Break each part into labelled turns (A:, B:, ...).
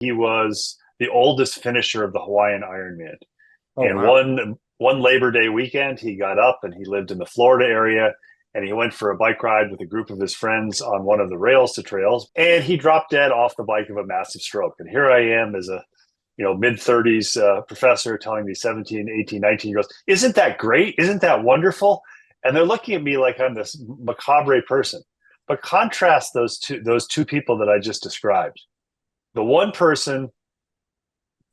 A: He was the oldest finisher of the Hawaiian Ironman.
B: Oh,
A: And
B: wow.
A: one Labor Day weekend, he got up and he lived in the Florida area, and he went for a bike ride with a group of his friends on one of the rails to trails, and he dropped dead off the bike of a massive stroke. And here I am as a mid 30s professor telling these 17, 18, 19 year olds, isn't that great? Isn't that wonderful? And they're looking at me like I'm this macabre person. But contrast those two people that I just described. The one person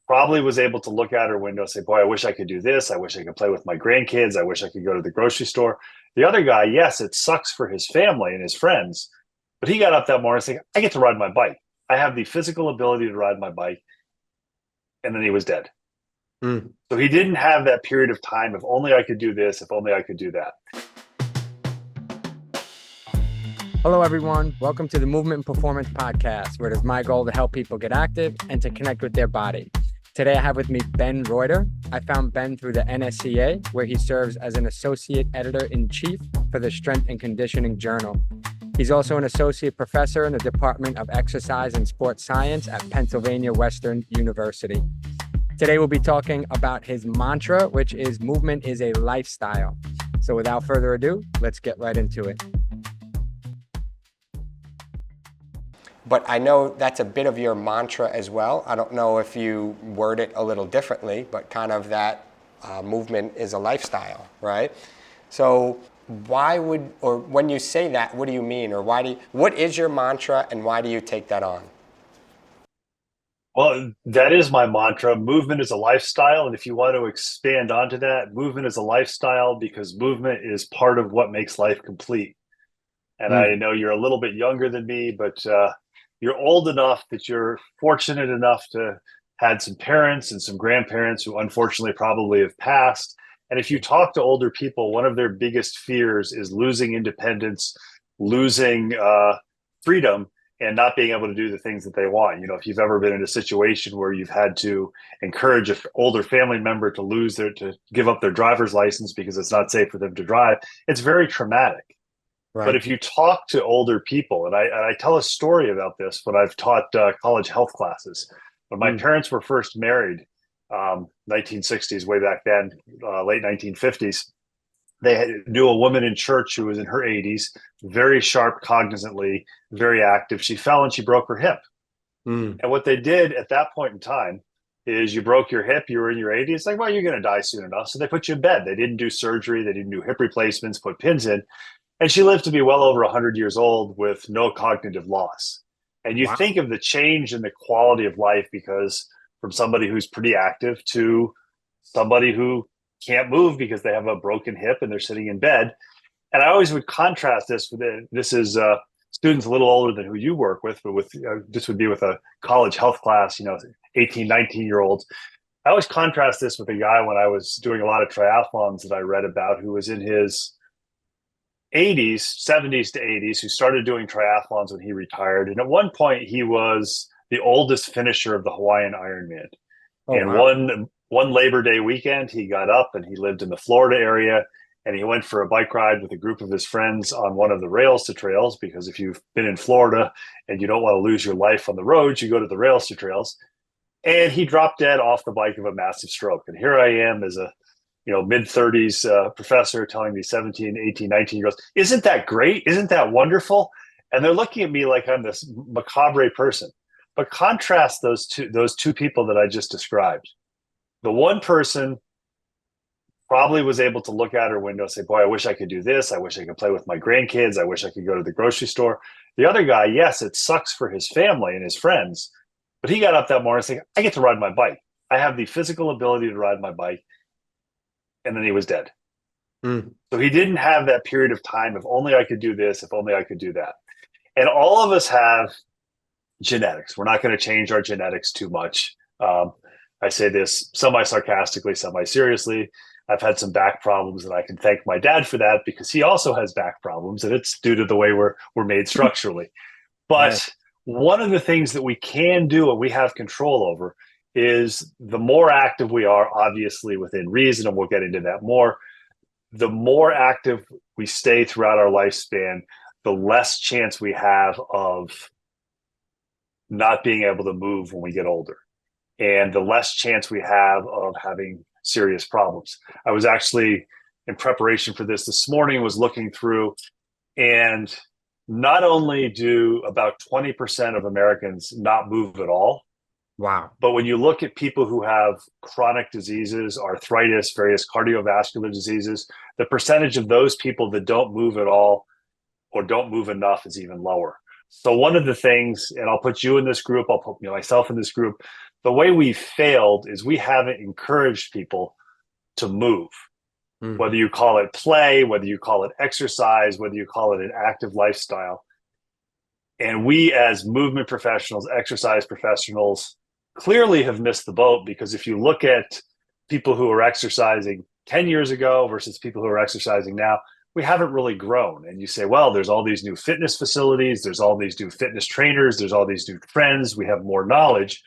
A: probably was able to look out her window and say, boy, I wish I could do this. I wish I could play with my grandkids. I wish I could go to the grocery store. The other guy, yes, it sucks for his family and his friends, but he got up that morning saying, I get to ride my bike. I have the physical ability to ride my bike. And then he was dead.
B: Mm.
A: So he didn't have that period of time. If only I could do this, if only I could do that.
B: Hello, everyone. Welcome to the Movement and Performance Podcast, where it is my goal to help people get active and to connect with their body. Today, I have with me Ben Reuter. I found Ben through the NSCA, where he serves as an associate editor-in-chief for the Strength and Conditioning Journal. He's also an associate professor in the Department of Exercise and Sports Science at Pennsylvania Western University. Today, we'll be talking about his mantra, which is movement is a lifestyle. So without further ado, let's get right into it. But I know that's a bit of your mantra as well. I don't know if you word it a little differently, but kind of that movement is a lifestyle, right? So when you say that, what do you mean? Or what is your mantra and why do you take that on?
A: Well, that is my mantra. Movement is a lifestyle. And if you want to expand onto that, movement is a lifestyle because movement is part of what makes life complete. And I know you're a little bit younger than me, but you're old enough that you're fortunate enough to had some parents and some grandparents who unfortunately probably have passed. And if you talk to older people, one of their biggest fears is losing independence, losing freedom, and not being able to do the things that they want. If you've ever been in a situation where you've had to encourage an older family member to give up their driver's license because it's not safe for them to drive, it's very traumatic. But
B: Right.
A: if you talk to older people, and I tell a story about this when I've taught college health classes. When my parents were first married, 1960s, way back then, late 1950s, knew a woman in church who was in her 80s, very sharp cognizantly, very active. She fell and she broke her hip.
B: Mm.
A: And what they did at that point in time is you broke your hip, you were in your 80s, like, well, you're going to die soon enough. So they put you in bed. They didn't do surgery. They didn't do hip replacements, put pins in. And she lived to be well over 100 years old with no cognitive loss. And you
B: Wow.
A: think of the change in the quality of life because from somebody who's pretty active to somebody who can't move because they have a broken hip and they're sitting in bed. And I always would contrast this with this is students a little older than who you work with, but with this would be with a college health class, 18, 19-year-olds. I always contrast this with a guy when I was doing a lot of triathlons that I read about who was in his 80s, 70s to 80s, who started doing triathlons when he retired. And at one point, he was the oldest finisher of the Hawaiian Ironman.
B: Oh,
A: And
B: wow.
A: one Labor Day weekend, he got up and he lived in the Florida area, and he went for a bike ride with a group of his friends on one of the rails to trails. Because if you've been in Florida and you don't want to lose your life on the roads, you go to the rails to trails. And he dropped dead off the bike of a massive stroke. And here I am as a mid 30s professor telling these 17, 18, 19 year olds, isn't that great? Isn't that wonderful? And they're looking at me like I'm this macabre person. But contrast those two people that I just described. The one person probably was able to look out her window and say, boy, I wish I could do this. I wish I could play with my grandkids. I wish I could go to the grocery store. The other guy, yes, it sucks for his family and his friends, but he got up that morning saying, I get to ride my bike. I have the physical ability to ride my bike. And then he was dead.
B: Mm.
A: So he didn't have that period of time. If only I could do this, if only I could do that. And all of us have genetics. We're not going to change our genetics too much. I say this semi sarcastically, semi seriously. I've had some back problems, and I can thank my dad for that because he also has back problems, and it's due to the way we're made structurally.
B: Right.
A: But one of the things that we can do and we have control over is the more active we are, obviously within reason, and we'll get into that more, the more active we stay throughout our lifespan, the less chance we have of not being able to move when we get older, and the less chance we have of having serious problems. I was actually, in preparation for this morning, was looking through, and not only do about 20% of Americans not move at all,
B: Wow.
A: but when you look at people who have chronic diseases, arthritis, various cardiovascular diseases, the percentage of those people that don't move at all or don't move enough is even lower. So one of the things, and I'll put you in this group, I'll put myself in this group, the way we failed is we haven't encouraged people to move. Whether you call it play, whether you call it exercise, whether you call it an active lifestyle. And we as movement professionals, exercise professionals, clearly have missed the boat, because if you look at people who are exercising 10 years ago versus people who are exercising now, we haven't really grown. And you say, well, there's all these new fitness facilities, there's all these new fitness trainers, there's all these new trends, we have more knowledge.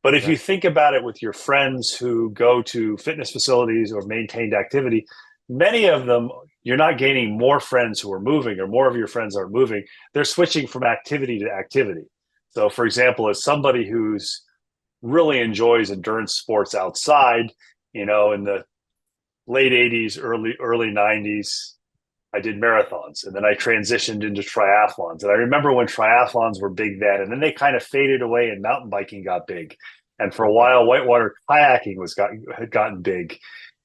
A: But if you think about it with your friends who go to fitness facilities or maintained activity, many of them, you're not gaining more friends who are moving, or more of your friends are moving. They're switching from activity to activity. So, for example, as somebody who's really enjoys endurance sports outside, in the late 80s, early 90s, I did marathons, and then I transitioned into triathlons. And I remember when triathlons were big then, and then they kind of faded away and mountain biking got big. And for a while, whitewater kayaking had gotten big.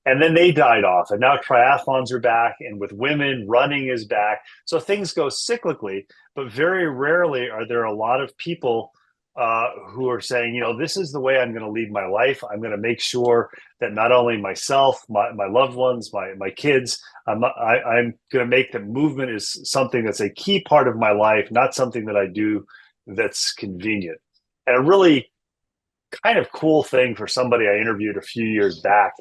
A: And then they died off. And now triathlons are back. And with women, running is back. So things go cyclically, but very rarely are there a lot of people who are saying, this is the way I'm going to lead my life. I'm going to make sure that not only myself, my loved ones, my kids, I'm going to make that movement is something that's a key part of my life, not something that I do that's convenient. And a really kind of cool thing for somebody I interviewed a few years back,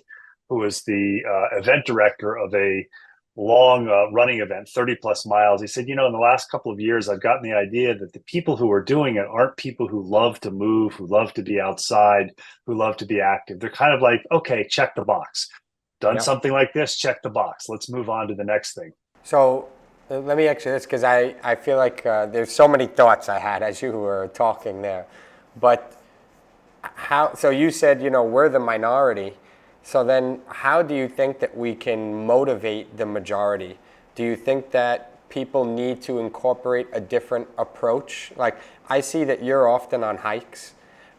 A: who was the event director of a long running event, 30 plus miles. He said, in the last couple of years, I've gotten the idea that the people who are doing it aren't people who love to move, who love to be outside, who love to be active. They're kind of like, okay, check the box. Done something like this, check the box. Let's move on to the next thing.
B: So let me ask you this, because I feel like there's so many thoughts I had as you were talking there. But so you said, we're the minority. So then how do you think that we can motivate the majority? Do you think that people need to incorporate a different approach? Like, I see that you're often on hikes,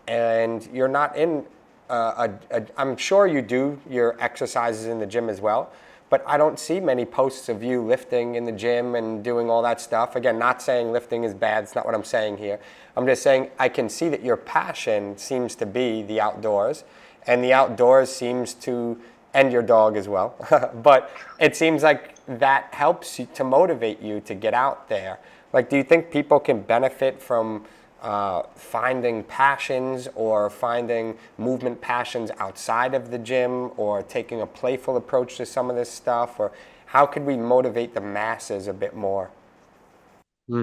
B: and you're not in I'm sure you do your exercises in the gym as well, but I don't see many posts of you lifting in the gym and doing all that stuff. Again, not saying lifting is bad. It's not what I'm saying here. I'm just saying I can see that your passion seems to be the outdoors, and the outdoors seems to, and your dog as well, but it seems like that helps you to motivate you to get out there. Like, do you think people can benefit from finding passions or finding movement passions outside of the gym, or taking a playful approach to some of this stuff? Or how could we motivate the masses a bit more?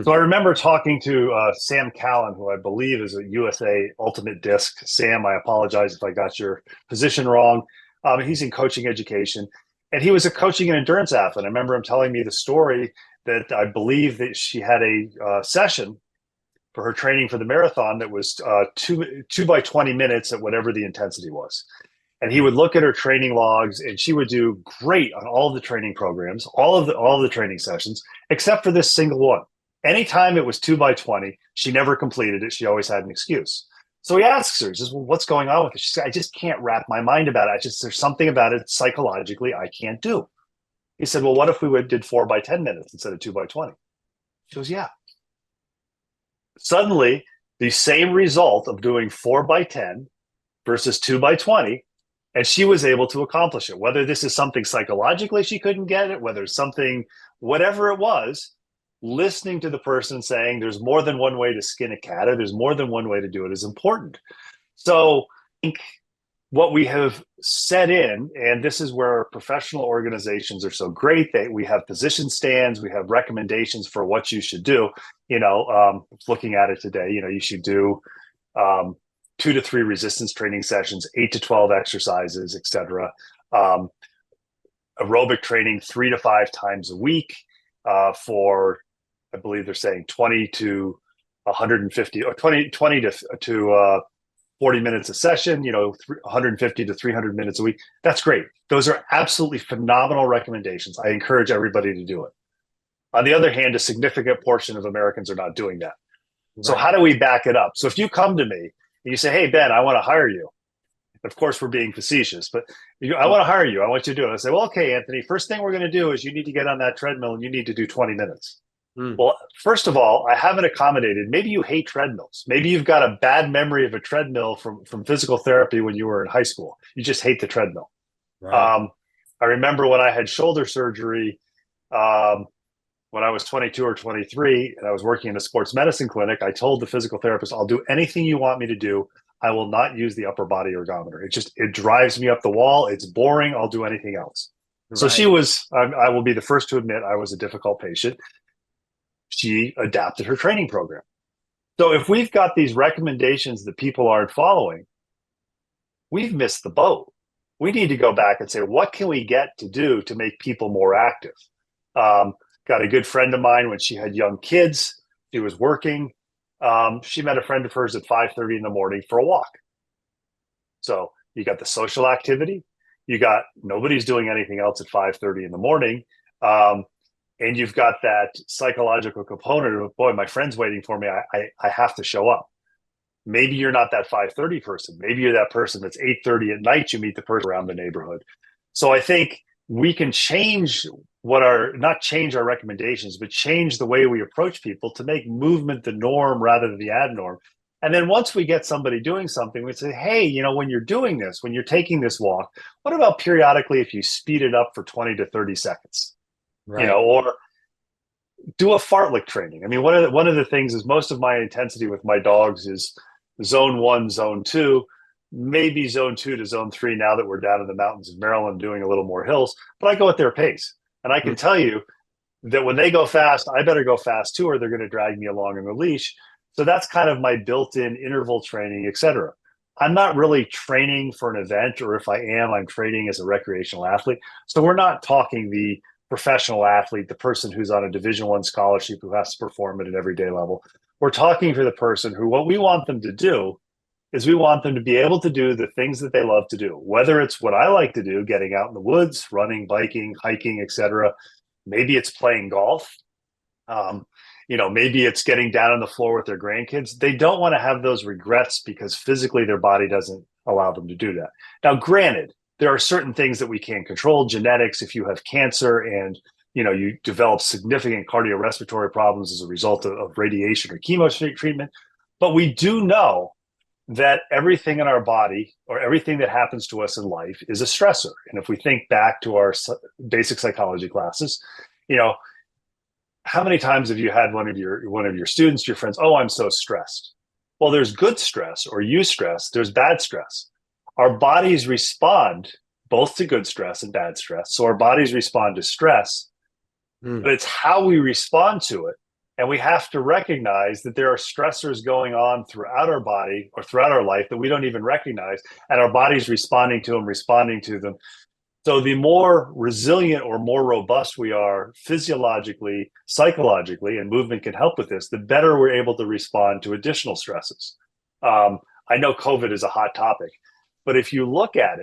A: So I remember talking to Sam Callan, who I believe is a USA Ultimate Disc. Sam, I apologize if I got your position wrong. He's in coaching education, and he was a coaching and endurance athlete. I remember him telling me the story that I believe that she had a session for her training for the marathon that was 2 by 20 minutes at whatever the intensity was. And he would look at her training logs, and she would do great on all of the training programs, all of the training sessions, except for this single one. Anytime it was 2 by 20, she never completed it. She always had an excuse. So he asks her, he says, well, what's going on with it? She said, I just can't wrap my mind about it. There's something about it psychologically I can't do. He said, well, what if we did 4 by 10 minutes instead of 2 by 20? She goes, yeah. Suddenly, the same result of doing 4 by 10 versus 2 by 20, and she was able to accomplish it. Whether this is something psychologically she couldn't get it, whether it's something, whatever it was, listening to the person saying there's more than one way to skin a cat, or there's more than one way to do it, is important. So I think what we have set in, and this is where professional organizations are so great, that we have position stands, we have recommendations for what you should do. Looking at it today, you should do 2 to 3 resistance training sessions, 8 to 12 exercises, etc. Aerobic training 3 to 5 times a week for, I believe they're saying 20 to 150 or 20 to 40 minutes a session, 150 to 300 minutes a week. That's great. Those are absolutely phenomenal recommendations. I encourage everybody to do it. On the other hand, a significant portion of Americans are not doing that. So how do we back it up? So if you come to me and you say, hey, Ben, I want to hire you. Of course, we're being facetious, but I want to hire you. I want you to do it. I say, well, okay, Anthony, first thing we're going to do is you need to get on that treadmill and you need to do 20 minutes. Well, first of all, I haven't accommodated. Maybe you hate treadmills. Maybe you've got a bad memory of a treadmill from physical therapy when you were in high school. You just hate the treadmill. Right. I remember when I had shoulder surgery when I was 22 or 23 and I was working in a sports medicine clinic. I told the physical therapist, I'll do anything you want me to do. I will not use the upper body ergometer. It drives me up the wall. It's boring. I'll do anything else. Right. So she was, I will be the first to admit I was a difficult patient. She adapted her training program. So if we've got these recommendations that people aren't following, we've missed the boat. We need to go back and say, what can we get to do to make people more active? Got a good friend of mine when she had young kids. She was working. She met a friend of hers at 5:30 in the morning for a walk. So you got the social activity. You got nobody's doing anything else at 5:30 in the morning. And you've got that psychological component of, boy, my friend's waiting for me. I have to show up. Maybe you're not that 5:30 person. Maybe you're that person that's 8:30 at night. You meet the person around the neighborhood. So I think we can change not change our recommendations, but change the way we approach people to make movement the norm rather than the abnorm. And then once we get somebody doing something, we say, hey, when you're doing this, when you're taking this walk, what about periodically if you speed it up for 20 to 30 seconds? Right. Or do a fartlek training. I mean, one of the things is most of my intensity with my dogs is zone 1, zone 2, maybe zone 2 to zone 3 now that we're down in the mountains of Maryland doing a little more hills, but I go at their pace. And I can tell you that when they go fast, I better go fast too, or they're going to drag me along in the leash. So that's kind of my built-in interval training, et cetera. I'm not really training for an event, or if I am, I'm training as a recreational athlete. So we're not talking the professional athlete, the person who's on a Division I scholarship who has to perform at an everyday level. We're talking for the person who, what we want them to do is we want them to be able to do the things that they love to do, whether it's what I like to do, getting out in the woods, running, biking, hiking, etc. Maybe it's playing golf. Maybe it's getting down on the floor with their grandkids. They don't want to have those regrets because physically their body doesn't allow them to do that. Now, granted, there are certain things that we can't control, genetics. If you have cancer and you develop significant cardiorespiratory problems as a result of radiation or chemo treatment, but we do know that everything in our body or everything that happens to us in life is a stressor. And if we think back to our basic psychology classes, how many times have you had one of your students, your friends, oh, I'm so stressed? Well, there's good stress or eustress, there's bad stress. Our bodies respond both to good stress and bad stress. So our bodies respond to stress, but it's how we respond to it. And we have to recognize that there are stressors going on throughout our body or throughout our life that we don't even recognize, and our body's responding to them. So the more resilient or more robust we are physiologically, psychologically, and movement can help with this, the better we're able to respond to additional stresses. I know COVID is a hot topic, but if you look at,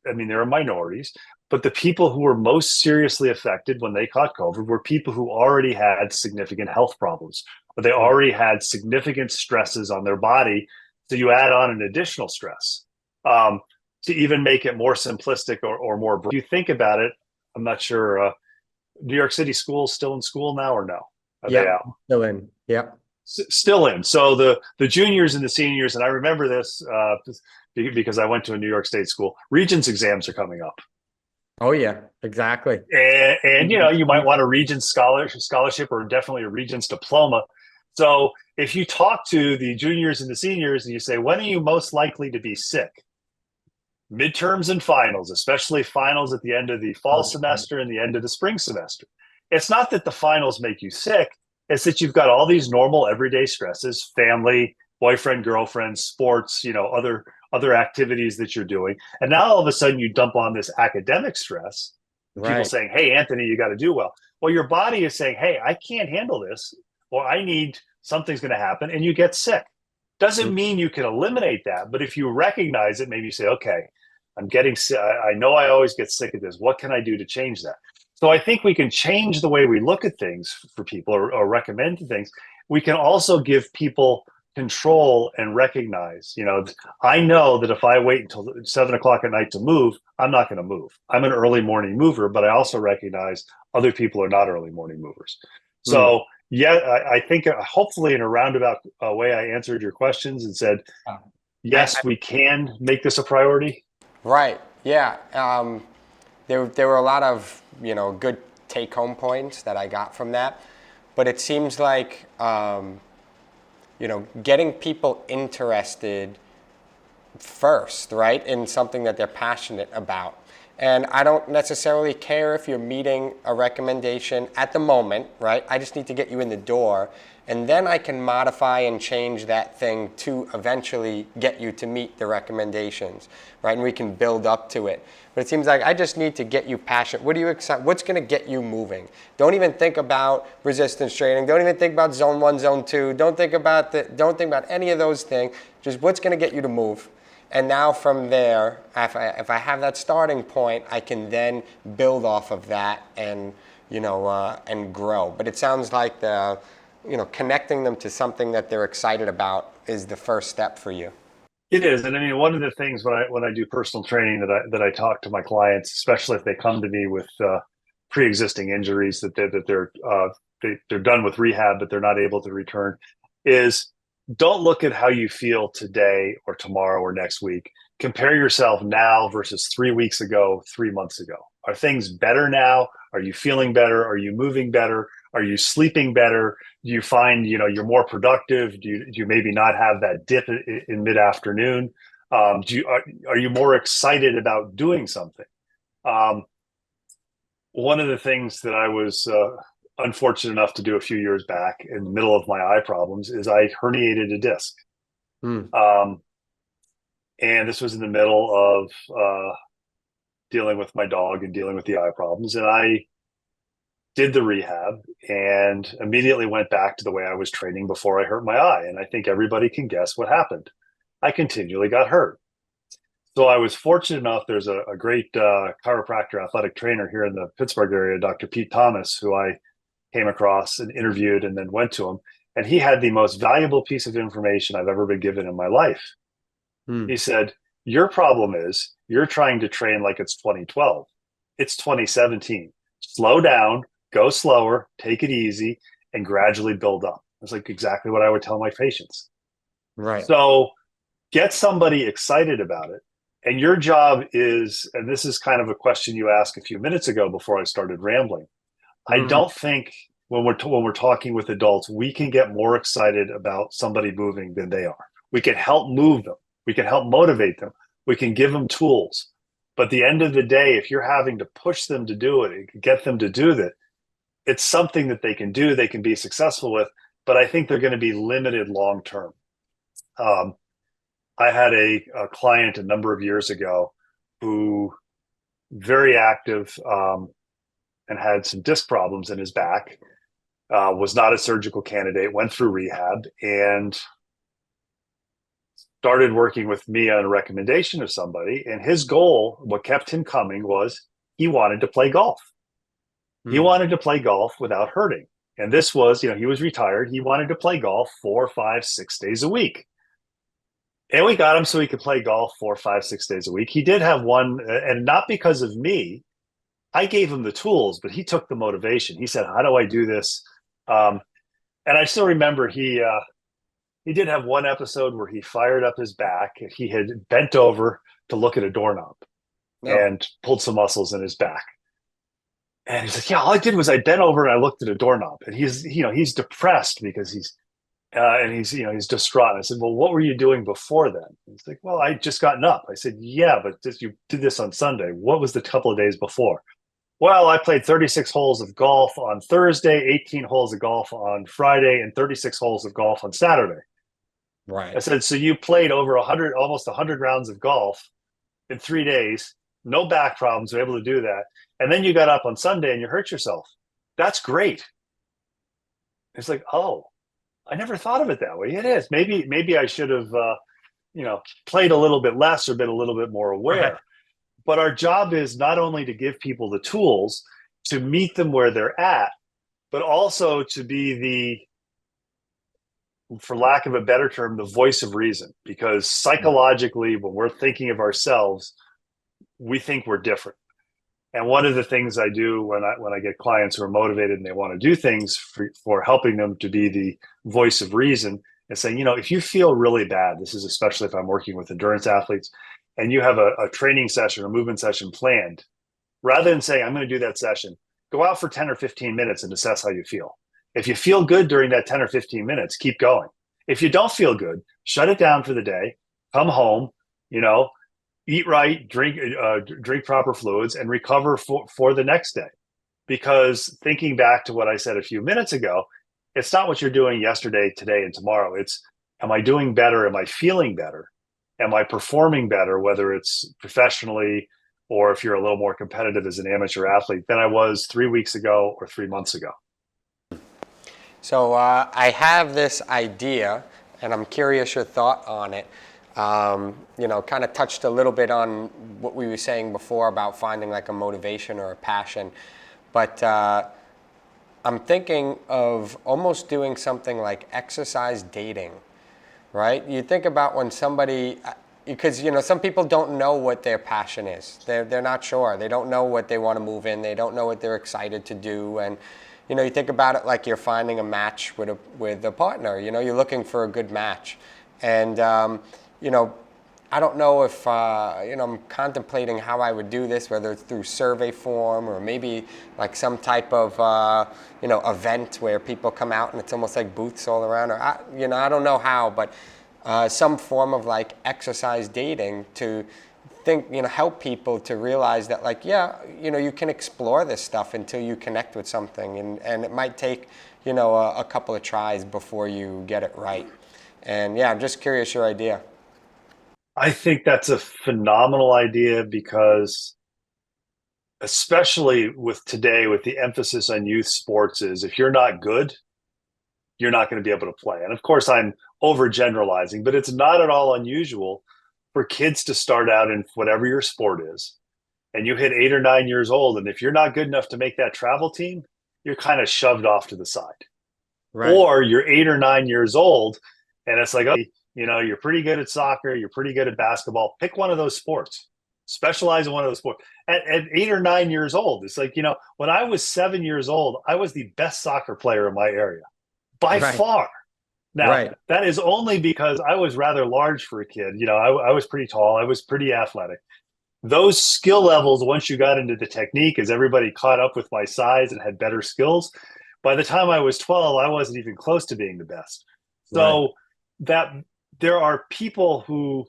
A: there are minorities, but the people who were most seriously affected when they caught COVID were people who already had significant health problems, or they already had significant stresses on their body. So you add on an additional stress to even make it more simplistic or more. If you think about it, I'm not sure. New York City schools still in school now or no? Are they out?
B: Still in. Yeah.
A: Still in. So the juniors and the seniors, and I remember this because I went to a New York State school. Regents exams are coming up.
B: Oh yeah, exactly.
A: And you might want a Regents scholarship or definitely a Regents diploma. So if you talk to the juniors and the seniors and you say, when are you most likely to be sick? Midterms and finals, especially finals at the end of the fall semester and the end of the spring semester. It's not that the finals make you sick. It's that you've got all these normal everyday stresses, family, boyfriend, girlfriend, sports, other activities that you're doing. And now all of a sudden you dump on this academic stress. Right. People saying, hey, Anthony, you got to do well. Well, your body is saying, hey, I can't handle this, or I need something's going to happen and you get sick. Doesn't mean you can eliminate that, but if you recognize it, maybe you say, okay, I'm getting sick. I know I always get sick of this. What can I do to change that? So I think we can change the way we look at things for people, or recommend things. We can also give people control and recognize, I know that if I wait until 7 o'clock at night to move, I'm not going to move. I'm an early morning mover, but I also recognize other people are not early morning movers. So yeah, I think hopefully in a roundabout way, I answered your questions and said, yes, we can make this a priority.
B: Right. Yeah. There were a lot of, good take home points that I got from that, but it seems like, getting people interested first, right, in something that they're passionate about. And I don't necessarily care if you're meeting a recommendation at the moment, right? I just need to get you in the door, and then I can modify and change that thing to eventually get you to meet the recommendations, right? And we can build up to it. But it seems like I just need to get you passionate. What do you excited? What's going to get you moving? Don't even think about resistance training. Don't even think about zone 1, zone 2. Don't think about any of those things. Just what's going to get you to move. And now from there, if I have that starting point, I can then build off of that and and grow. But it sounds like connecting them to something that they're excited about is the first step for you.
A: It is, and I mean, one of the things when I do personal training that I talk to my clients, especially if they come to me with pre-existing injuries that they're done with rehab but they're not able to return, is don't look at how you feel today or tomorrow or next week. Compare yourself now versus 3 weeks ago, 3 months ago. Are things better now? Are you feeling better? Are you moving better? Are you sleeping better? Do you find you're more productive? Do you maybe not have that dip in mid-afternoon? Are you more excited about doing something? One of the things that I was unfortunate enough to do a few years back in the middle of my eye problems is I herniated a disc. And this was in the middle of dealing with my dog and dealing with the eye problems. And I did the rehab and immediately went back to the way I was training before I hurt my eye. And I think everybody can guess what happened. I continually got hurt. So I was fortunate enough, there's a great chiropractor, athletic trainer here in the Pittsburgh area, Dr. Pete Thomas, who I came across and interviewed and then went to him. And he had the most valuable piece of information I've ever been given in my life. He said, your problem is you're trying to train like it's 2012. It's 2017. Slow down, go slower, take it easy, and gradually build up. It's like exactly what I would tell my patients.
B: Right.
A: So get somebody excited about it. And your job is, and this is kind of a question you asked a few minutes ago before I started rambling. I don't think when we're talking with adults, we can get more excited about somebody moving than they are. We can help move them. We can help motivate them. We can give them tools. But at the end of the day, if you're having to push them to do it, get them to do that, it's something that they can do, they can be successful with, but I think they're going to be limited long term. I had a client a number of years ago who very active and had some disc problems in his back, was not a surgical candidate, went through rehab and started working with me on a recommendation of somebody. And his goal, what kept him coming, was he wanted to play golf. He wanted to play golf without hurting. And this was, he was retired. He wanted to play golf 4, 5, 6 days a week. And we got him so he could play golf 4, 5, 6 days a week. He did have one, and not because of me. I gave him the tools, but he took the motivation. He said, how do I do this? And I still remember he did have one episode where he fired up his back. He had bent over to look at a doorknob and pulled some muscles in his back. And he's like, yeah, all I did was I bent over and I looked at a doorknob. And he's depressed because he's distraught. And I said, well, what were you doing before then? And he's like, well, I just gotten up. I said, yeah, but you did this on Sunday. What was the couple of days before? Well, I played 36 holes of golf on Thursday, 18 holes of golf on Friday, and 36 holes of golf on Saturday.
B: Right.
A: I said, so you played over almost 100 rounds of golf in 3 days, no back problems, were able to do that. And then you got up on Sunday and you hurt yourself. That's great. It's like, oh, I never thought of it that way. It is. Maybe I should have, played a little bit less or been a little bit more
B: Right.
A: aware. But our job is not only to give people the tools to meet them where they're at, but also to be for lack of a better term, the voice of reason. Because psychologically, when we're thinking of ourselves, we think we're different. And one of the things I do when I get clients who are motivated and they want to do things for helping them to be the voice of reason and saying, if you feel really bad, this is especially if I'm working with endurance athletes, and you have a training session or movement session planned, rather than saying, I'm going to do that session, go out for 10 or 15 minutes and assess how you feel. If you feel good during that 10 or 15 minutes, keep going. If you don't feel good, shut it down for the day, come home, you know, eat right, drink proper fluids, and recover for the next day. Because thinking back to what I said a few minutes ago, it's not what you're doing yesterday, today, and tomorrow. It's, am I doing better? Am I feeling better? Am I performing better, whether it's professionally or if you're a little more competitive as an amateur athlete than I was 3 weeks ago or 3 months ago?
B: So I have this idea, and I'm curious your thought on it. Kind of touched a little bit on what we were saying before about finding like a motivation or a passion. But I'm thinking of almost doing something like exercise dating, right? You think about when somebody, because some people don't know what their passion is. They're not sure. They don't know what they want to move in. They don't know what they're excited to do. And you think about it like you're finding a match with a partner. You're looking for a good match, and I don't know if I'm contemplating how I would do this, whether it's through survey form or maybe like some type of event where people come out and it's almost like booths all around, or I don't know how, but some form of like exercise dating to help people to realize that you can explore this stuff until you connect with something, and it might take a couple of tries before you get it right. And I'm just curious your idea.
A: I think that's a phenomenal idea because, especially with today, with the emphasis on youth sports, is if you're not good, you're not going to be able to play. And of course, I'm overgeneralizing, but it's not at all unusual for kids to start out in whatever your sport is, and you hit 8 or 9 years old, and if you're not good enough to make that travel team, you're kind of shoved off to the side.
B: Right.
A: Or you're 8 or 9 years old, and it's like, oh, you're pretty good at soccer, you're pretty good at basketball. Pick one of those sports. Specialize in one of those sports. At 8 or 9 years old, it's like, when I was 7 years old, I was the best soccer player in my area by far. Now, that is only because I was rather large for a kid. I was pretty tall. I was pretty athletic. Those skill levels, once you got into the technique, as everybody caught up with my size and had better skills, by the time I was 12, I wasn't even close to being the best. So that there are people who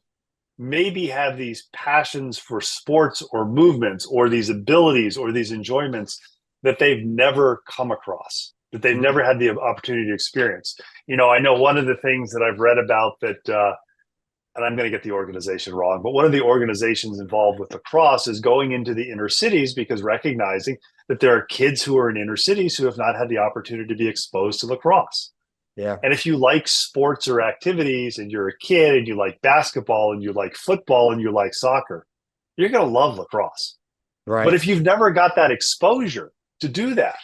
A: maybe have these passions for sports or movements or these abilities or these enjoyments that they've never come across, that they've never had the opportunity to experience. I know one of the things that I've read about that, and I'm going to get the organization wrong, but one of the organizations involved with lacrosse is going into the inner cities because recognizing that there are kids who are in inner cities who have not had the opportunity to be exposed to lacrosse.
B: Yeah.
A: And if you like sports or activities and you're a kid and you like basketball and you like football and you like soccer, you're going to love lacrosse.
B: Right.
A: But if you've never got that exposure to do that,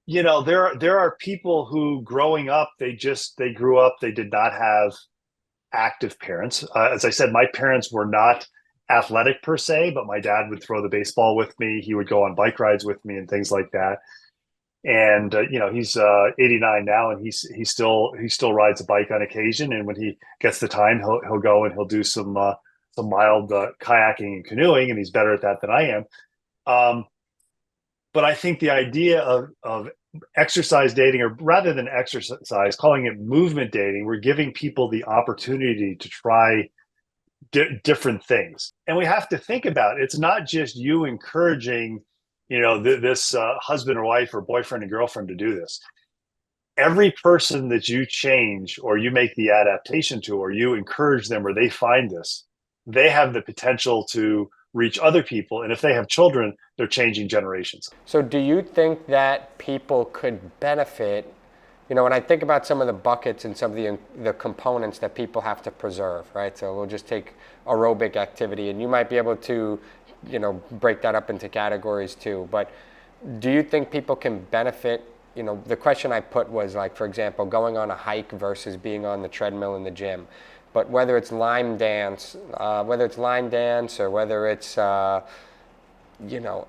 A: there are people who growing up, they grew up, they did not have active parents. As I said, my parents were not athletic per se, but my dad would throw the baseball with me. He would go on bike rides with me and things like that. And he's 89 now, and he still rides a bike on occasion. And when he gets the time, he'll go and he'll do some mild kayaking and canoeing, and he's better at that than I am. But I think the idea of exercise dating, or rather than exercise, calling it movement dating, we're giving people the opportunity to try different things. And we have to think about it. It's not just you encouraging this husband or wife or boyfriend and girlfriend to do this. Every person that you change or you make the adaptation to, or you encourage them, or they find this, they have the potential to reach other people. And if they have children, they're changing generations.
B: So do you think that people could benefit when I think about some of the buckets and some of the components that people have to preserve, right? So we'll just take aerobic activity, and you might be able to, break that up into categories too. But do you think people can benefit? The question I put was like, for example, going on a hike versus being on the treadmill in the gym. But whether it's line dance, or whether it's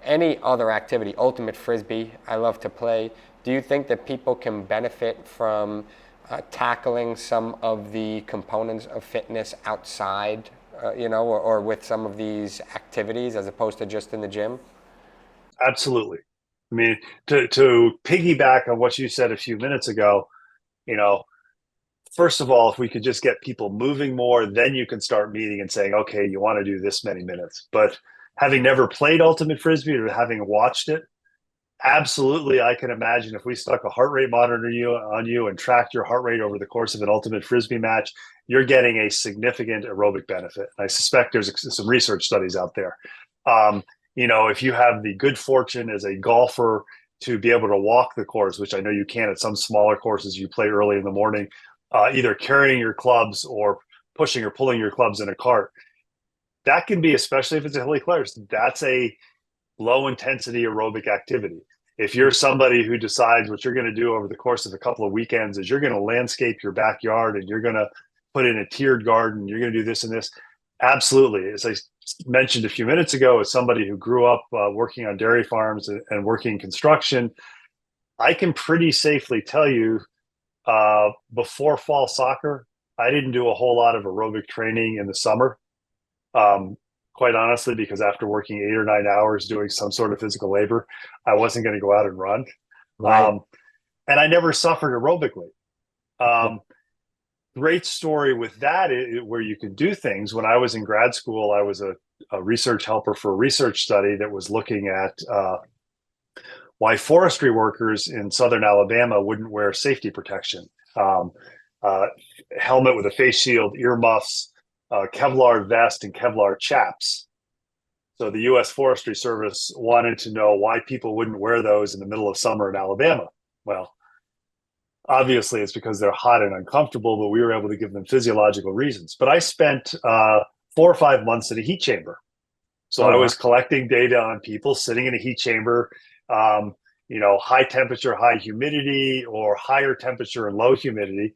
B: any other activity, ultimate frisbee, I love to play. Do you think that people can benefit from tackling some of the components of fitness outside, or with some of these activities as opposed to just in the gym?
A: Absolutely. I mean, to piggyback on what you said a few minutes ago, you know, first of all, if we could just get people moving more, then you can start meeting and saying, okay, you want to do this many minutes. But having never played ultimate frisbee or having watched it, absolutely, I can imagine if we stuck a heart rate monitor on you and tracked your heart rate over the course of an ultimate frisbee match, you're getting a significant aerobic benefit. I suspect there's some research studies out there. If you have the good fortune as a golfer to be able to walk the course, which I know you can at some smaller courses you play early in the morning, either carrying your clubs or pushing or pulling your clubs in a cart, that can be, especially if it's a hilly course, that's a low intensity aerobic activity. If you're somebody who decides what you're going to do over the course of a couple of weekends is you're going to landscape your backyard and you're going to put in a tiered garden, you're going to do this and this, absolutely. As I mentioned a few minutes ago, as somebody who grew up working on dairy farms and working construction, I can pretty safely tell you before fall soccer, I didn't do a whole lot of aerobic training in the summer. Quite honestly, because after working 8 or 9 hours doing some sort of physical labor, I wasn't going to go out and run.
B: Right.
A: And I never suffered aerobically. Great story with that, where you could do things. When I was in grad school, I was a research helper for a research study that was looking at why forestry workers in southern Alabama wouldn't wear safety protection. Helmet with a face shield, earmuffs, Kevlar vest, and Kevlar chaps. So the U.S. Forestry Service wanted to know why people wouldn't wear those in the middle of summer in Alabama. Well, obviously it's because they're hot and uncomfortable, but we were able to give them physiological reasons. But I spent 4 or 5 months in a heat chamber. So I was collecting data on people sitting in a heat chamber, high temperature, high humidity, or higher temperature and low humidity.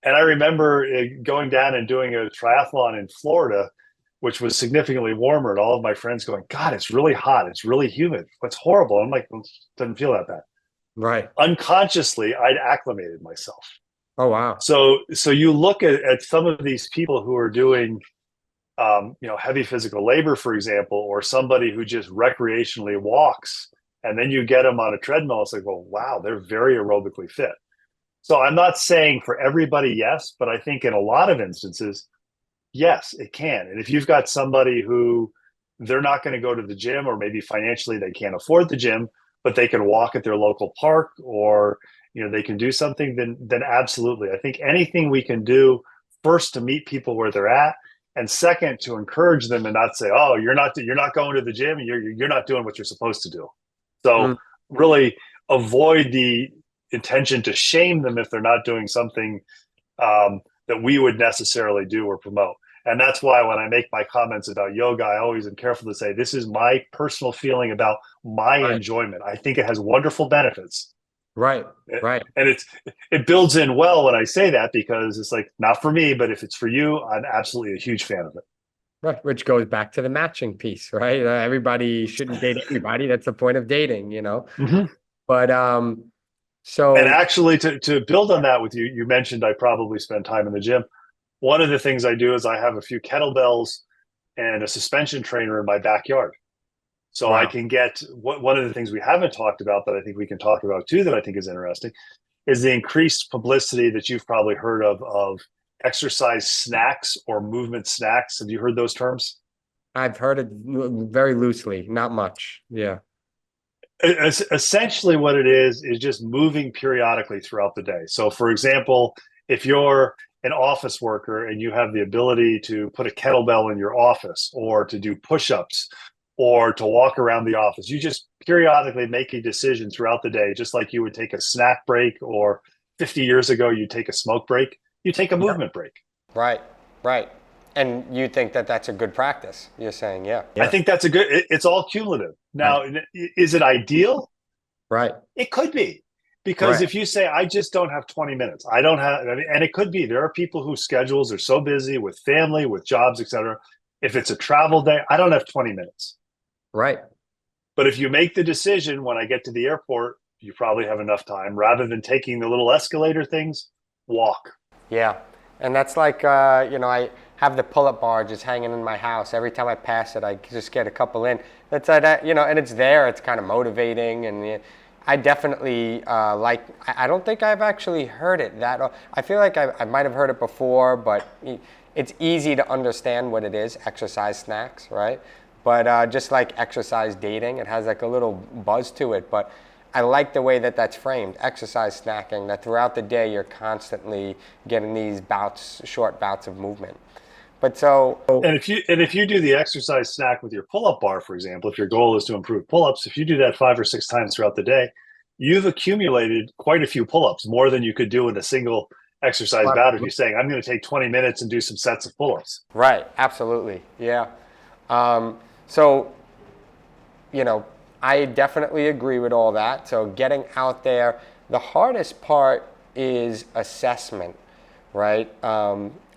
A: And I remember going down and doing a triathlon in Florida, which was significantly warmer, and all of my friends going, God, it's really hot. It's really humid. It's horrible. I'm like, well, it doesn't feel that bad.
B: Right.
A: Unconsciously, I'd acclimated myself.
B: Oh, wow.
A: So you look at some of these people who are doing, heavy physical labor, for example, or somebody who just recreationally walks, and then you get them on a treadmill. It's like, well, wow, they're very aerobically fit. So I'm not saying for everybody, yes, but I think in a lot of instances, yes, it can. And if you've got somebody who they're not going to go to the gym, or maybe financially they can't afford the gym, but they can walk at their local park, or they can do something, then absolutely. I think anything we can do, first, to meet people where they're at, and second, to encourage them and not say, oh, you're not going to the gym, and you're not doing what you're supposed to do. So really avoid the intention to shame them if they're not doing something that we would necessarily do or promote. And that's why when I make my comments about yoga, I always am careful to say, this is my personal feeling about my enjoyment. I think it has wonderful benefits.
B: Right.
A: And it builds in well when I say that, because it's like, not for me, but if it's for you, I'm absolutely a huge fan of it.
B: Right. Which goes back to the matching piece, right? Everybody shouldn't date everybody. That's the point of dating,
A: Mm-hmm.
B: But
A: and actually, to build on that with you, you mentioned I probably spend time in the gym. One of the things I do is I have a few kettlebells and a suspension trainer in my backyard. So I can get one of the things we haven't talked about that I think we can talk about too, that I think is interesting, is the increased publicity that you've probably heard of exercise snacks or movement snacks. Have you heard those terms?
B: I've heard it very loosely, not much. Yeah.
A: Essentially what it is just moving periodically throughout the day. So for example, if you're an office worker and you have the ability to put a kettlebell in your office, or to do push-ups, or to walk around the office, you just periodically make a decision throughout the day, just like you would take a snack break or 50 years ago, you take a smoke break, you take a
B: Yep.
A: movement break.
B: Right. Right. And you think that that's a good practice? You're saying, yeah.
A: I
B: Yeah.
A: think that's it's all cumulative.
B: Right.
A: Now, is it ideal?
B: Right.
A: It could be. Because
B: Right.
A: if you say, I just don't have 20 minutes, I don't have, and it could be, there are people whose schedules are so busy with family, with jobs, etc. If it's a travel day, I don't have 20 minutes.
B: Right.
A: But if you make the decision when I get to the airport, you probably have enough time rather than taking the little escalator things, walk.
B: Yeah. And that's like, I have the pull-up bar just hanging in my house. Every time I pass it, I just get a couple in. That's and it's there. It's kind of motivating, and I definitely like. I don't think I've actually heard it that. I feel like I might have heard it before, but it's easy to understand what it is. Exercise snacks, right? But just like exercise dating, it has like a little buzz to it. But I like the way that that's framed. Exercise snacking, that throughout the day you're constantly getting these short bouts of movement. But so,
A: And if you do the exercise snack with your pull-up bar, for example, if your goal is to improve pull-ups, if you do that 5 or 6 times throughout the day, you've accumulated quite a few pull-ups, more than you could do in a single exercise bout if you're saying, I'm going to take 20 minutes and do some sets of pull-ups.
B: right, absolutely, yeah. So, I definitely agree with all that. So getting out there, the hardest part is assessment, right?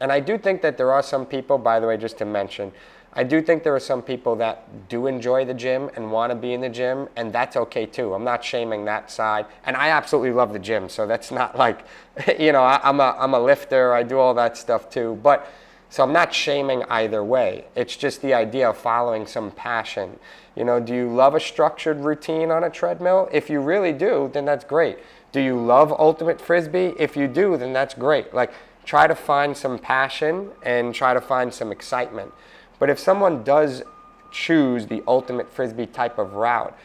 B: And I do think that there are some people, by the way, just to mention, I do think there are some people that do enjoy the gym and want to be in the gym, and that's okay too. I'm not shaming that side, and I absolutely love the gym, so that's not like, I'm a lifter, I do all that stuff too, but so I'm not shaming either way. It's just the idea of following some passion. Do you love a structured routine on a treadmill? If you really do, then that's great. Do you love ultimate frisbee? If you do, then that's great. Like, try to find some passion and try to find some excitement. But if someone does choose the ultimate frisbee type of route,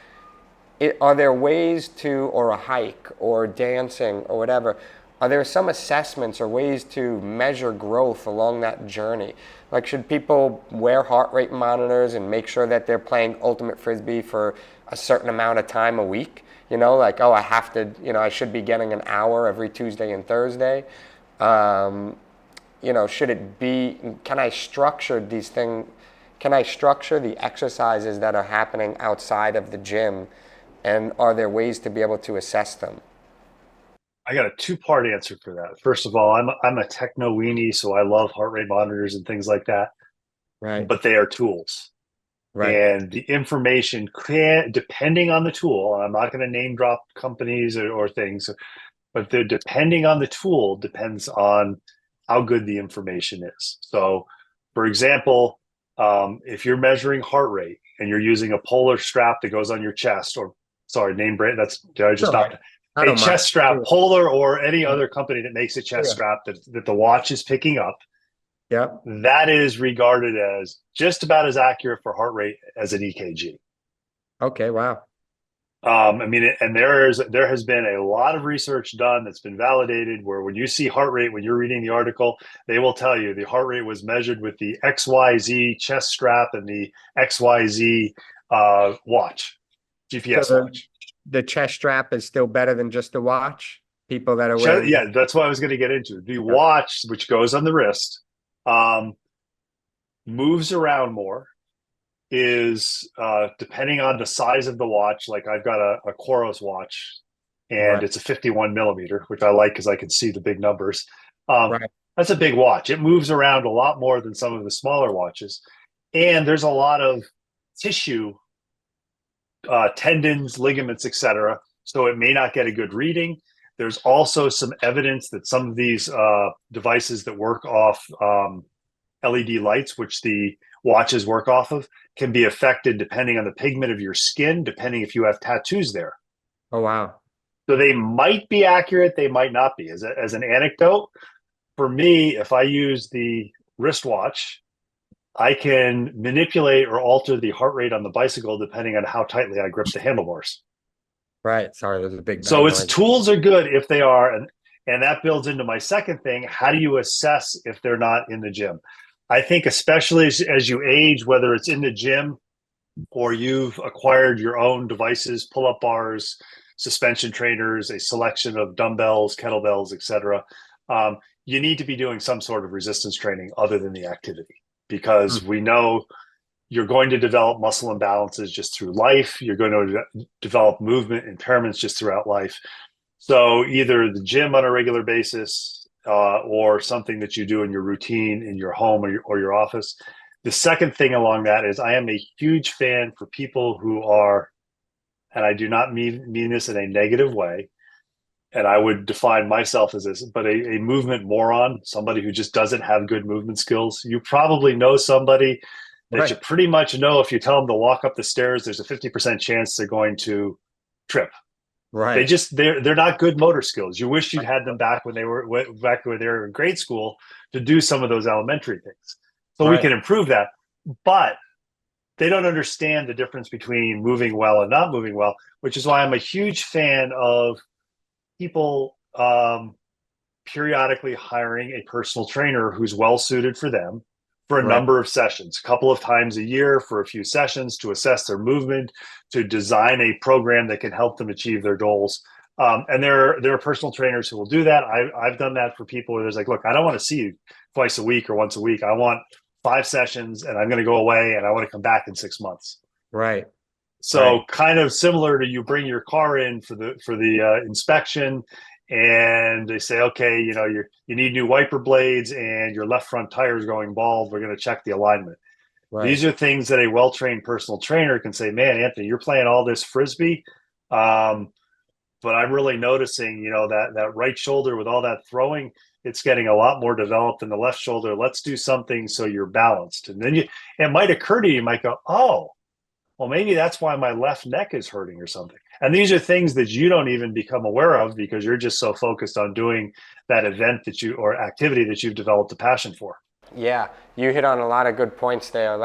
B: are there ways to, or a hike or dancing or whatever, are there some assessments or ways to measure growth along that journey? Like, should people wear heart rate monitors and make sure that they're playing ultimate frisbee for a certain amount of time a week? Like, I have to, I should be getting an hour every Tuesday and Thursday. Should it be, can I structure these things? Can I structure the exercises that are happening outside of the gym? And are there ways to be able to assess them?
A: I got a two-part answer for that. First of all, I'm a techno weenie, so I love heart rate monitors and things like that.
B: Right.
A: But they are tools.
B: Right.
A: And the information can, depending on the tool, and I'm not going to name drop companies or things, but depending on the tool depends on how good the information is. So, for example, if you're measuring heart rate and you're using a polar strap that goes on your chest, or sorry, name brand, did I just stop? A chest strap, Polar or any other company that makes a chest strap that the watch is picking up.
B: Yep.
A: That is regarded as just about as accurate for heart rate as an EKG.
B: Okay, wow.
A: And there has been a lot of research done that's been validated where when you see heart rate, when you're reading the article, they will tell you the heart rate was measured with the XYZ chest strap and the XYZ watch, GPS watch.
B: The chest strap is still better than just the watch? People that are wearing...
A: Yeah, that's what I was going to get into. The watch, which goes on the wrist, moves around more, is depending on the size of the watch. Like, I've got a Coros watch, and it's a 51 millimeter, which I like because I can see the big numbers. That's a big watch. It moves around a lot more than some of the smaller watches. And there's a lot of tissue, tendons, ligaments, etc. So it may not get a good reading. There's also some evidence that some of these devices that work off LED lights, which the watches work off of, can be affected depending on the pigment of your skin, depending if you have tattoos there.
B: Oh, wow.
A: So they might be accurate, they might not be. As an anecdote, for me, if I use the wristwatch, I can manipulate or alter the heart rate on the bicycle depending on how tightly I grip the handlebars.
B: Right. Sorry, there's a big...
A: So its tools are good if they are, and that builds into my second thing. How do you assess if they're not in the gym? I think especially as you age, whether it's in the gym or you've acquired your own devices, pull-up bars, suspension trainers, a selection of dumbbells, kettlebells, etc. You need to be doing some sort of resistance training other than the activity, because we know you're going to develop muscle imbalances just through life. You're going to develop movement impairments just throughout life. So either the gym on a regular basis or something that you do in your routine in your home or your office. The second thing along that is I am a huge fan for people who are, and I do not mean this in a negative way, and I would define myself as this, but a movement moron, somebody who just doesn't have good movement skills. You probably know somebody that you pretty much know if you tell them to walk up the stairs, there's a 50% chance they're going to trip.
B: Right.
A: They're not good motor skills. You wish you'd had them back when they were in grade school to do some of those elementary things. So we can improve that. But they don't understand the difference between moving well and not moving well, which is why I'm a huge fan of people periodically hiring a personal trainer who's well suited for them for a number of sessions, a couple of times a year for a few sessions to assess their movement, to design a program that can help them achieve their goals. And there are personal trainers who will do that. I've done that for people where there's like, look, I don't want to see you twice a week or once a week. I want 5 sessions and I'm going to go away and I want to come back in 6 months.
B: Right.
A: So kind of similar to you bring your car in for the inspection, and they say, okay, you need new wiper blades and your left front tire is going bald. We're going to check the alignment. Right. These are things that a well-trained personal trainer can say, man, Anthony, you're playing all this Frisbee. But I'm really noticing, that right shoulder with all that throwing, it's getting a lot more developed than the left shoulder. Let's do something so you're balanced. And then it might occur to you, you might go, oh, well, maybe that's why my left neck is hurting or something. And these are things that you don't even become aware of because you're just so focused on doing that event or activity that you've developed a passion for.
B: Yeah, you hit on a lot of good points there.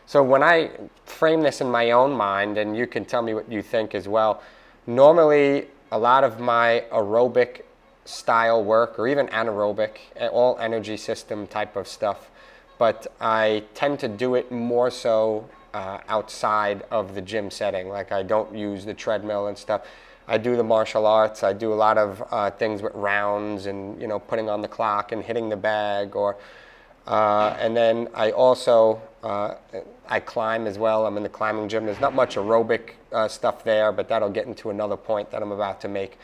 B: So when I frame this in my own mind, and you can tell me what you think as well, normally a lot of my aerobic style work, or even anaerobic, all energy system type of stuff, but I tend to do it more so outside of the gym setting. Like I don't use the treadmill and stuff. I do the martial arts. I do a lot of things with rounds and putting on the clock and hitting the bag, and then I also I climb as well. I'm in the climbing gym. There's not much aerobic stuff there, but that'll get into another point that I'm about to make.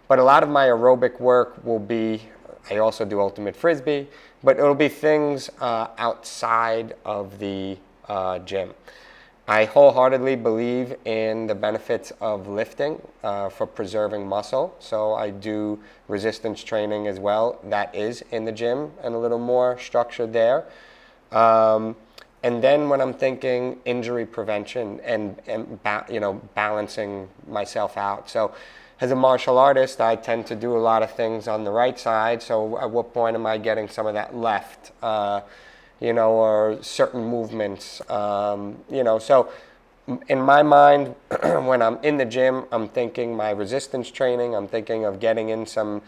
B: But a lot of my aerobic work will be, I also do ultimate Frisbee, but it'll be things outside of the gym. I wholeheartedly believe in the benefits of lifting for preserving muscle. So I do resistance training as well. That is in the gym and a little more structured there. And then when I'm thinking injury prevention and balancing myself out. So as a martial artist, I tend to do a lot of things on the right side. So at what point am I getting some of that left? Or certain movements, So in my mind, when I'm in the gym, I'm thinking my resistance training, I'm thinking of getting in some,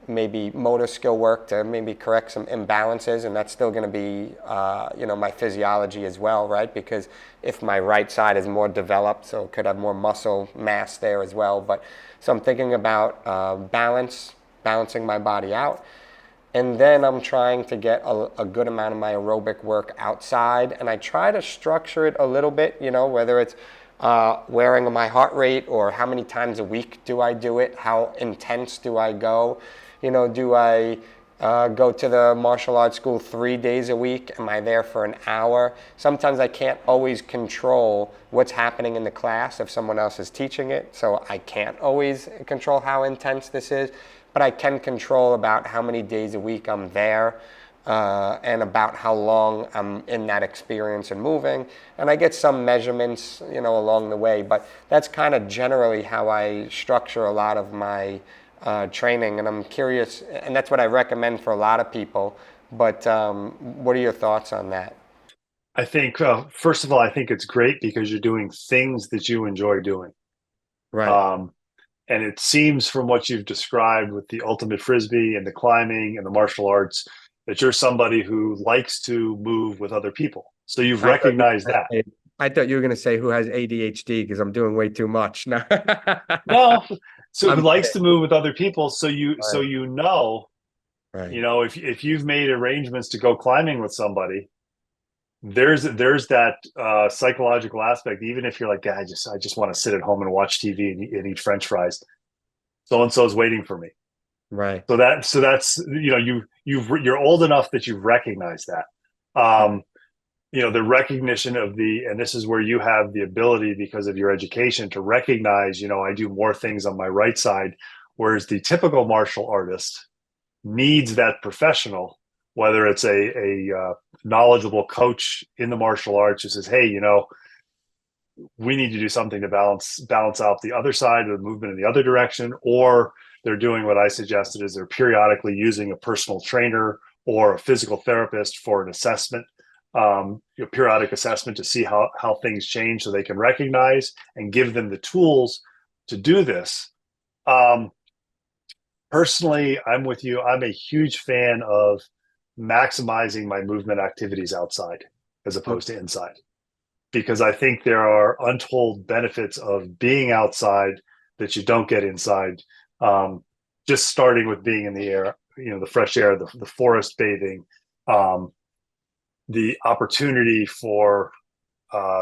B: maybe motor skill work to maybe correct some imbalances, and that's still going to be, my physiology as well, right? Because if my right side is more developed, so it could have more muscle mass there as well. But so I'm thinking about balancing my body out. And then I'm trying to get a good amount of my aerobic work outside. And I try to structure it a little bit, whether it's wearing my heart rate or how many times a week do I do it? How intense do I go? Do I go to the martial arts school 3 days a week? Am I there for an hour? Sometimes I can't always control what's happening in the class if someone else is teaching it. So I can't always control how intense this is. But I can control about how many days a week I'm there and about how long I'm in that experience and moving. And I get some measurements, along the way. But that's kind of generally how I structure a lot of my training. And I'm curious, and that's what I recommend for a lot of people. But what are your thoughts on that?
A: I think, first of all, I think it's great because you're doing things that you enjoy doing.
B: Right.
A: And it seems from what you've described with the ultimate Frisbee and the climbing and the martial arts that you're somebody who likes to move with other people. So you've recognized that.
B: I thought you were going to say who has ADHD because I'm doing way too much. No,
A: No, so who
B: I'm
A: likes
B: kidding.
A: to move with other people. So
B: Right,
A: you
B: right,
A: know, if you've made arrangements to go climbing with somebody, there's that psychological aspect. Even if you're like, "Yeah, I just want to sit at home and watch TV and eat French fries. So and so is waiting for me.
B: right.
A: So that's you know you're old enough that you've recognized that. Um, you know, the recognition of and this is where you have the ability because of your education to recognize, you know, I do more things on my right side, whereas the typical martial artist needs that professional, whether it's a knowledgeable coach in the martial arts who says, hey, you know, we need to do something to balance out the other side of the movement in the other direction, or they're doing what I suggested is they're periodically using a personal trainer or a physical therapist for an assessment, periodic assessment to see how things change so they can recognize and give them the tools to do this. Um, Personally, I'm with you. I'm a huge fan of maximizing my movement activities outside as opposed to inside because I think there are untold benefits of being outside that you don't get inside. Um, just starting with being in the air, you know, the fresh air, the forest bathing, um, the opportunity for